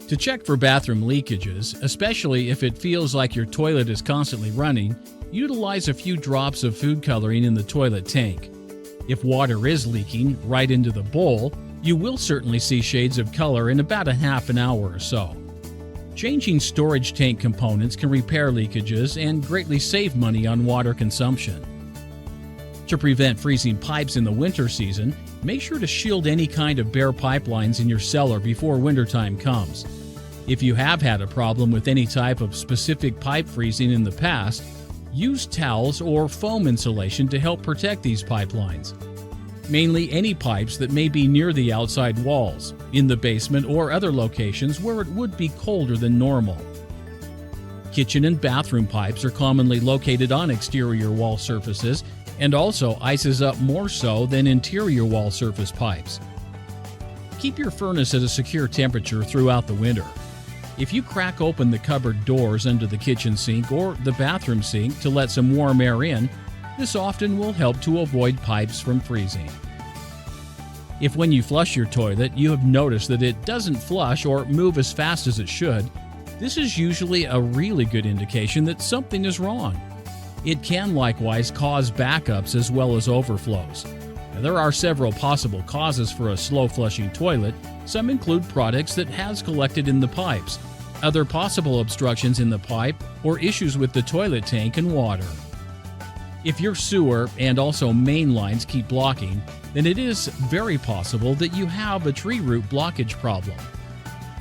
To check for bathroom leakages, especially if it feels like your toilet is constantly running, utilize a few drops of food coloring in the toilet tank. If water is leaking right into the bowl, you will certainly see shades of color in about a half an hour or so. Changing storage tank components can repair leakages and greatly save money on water consumption. To prevent freezing pipes in the winter season, make sure to shield any kind of bare pipelines in your cellar before wintertime comes. If you have had a problem with any type of specific pipe freezing in the past, use towels or foam insulation to help protect these pipelines. Mainly any pipes that may be near the outside walls, in the basement or other locations where it would be colder than normal. Kitchen and bathroom pipes are commonly located on exterior wall surfaces and also ices up more so than interior wall surface pipes. Keep your furnace at a secure temperature throughout the winter. If you crack open the cupboard doors under the kitchen sink or the bathroom sink to let some warm air in, this often will help to avoid pipes from freezing. If when you flush your toilet you have noticed that it doesn't flush or move as fast as it should, this is usually a really good indication that something is wrong. It can likewise cause backups as well as overflows. Now, there are several possible causes for a slow flushing toilet. Some include products that has collected in the pipes, other possible obstructions in the pipe, or issues with the toilet tank and water. If your sewer and also main lines keep blocking, then it is very possible that you have a tree root blockage problem.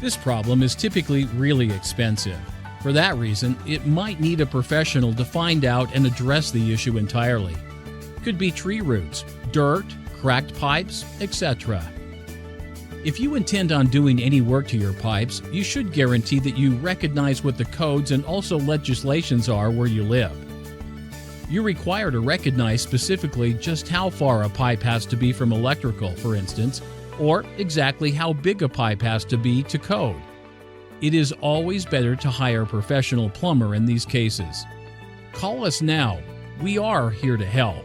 This problem is typically really expensive. For that reason, it might need a professional to find out and address the issue entirely. Could be tree roots, dirt, cracked pipes, etc. If you intend on doing any work to your pipes, you should guarantee that you recognize what the codes and also legislations are where you live. You're required to recognize specifically just how far a pipe has to be from electrical, for instance, or exactly how big a pipe has to be to code. It is always better to hire a professional plumber in these cases. Call us now. We are here to help.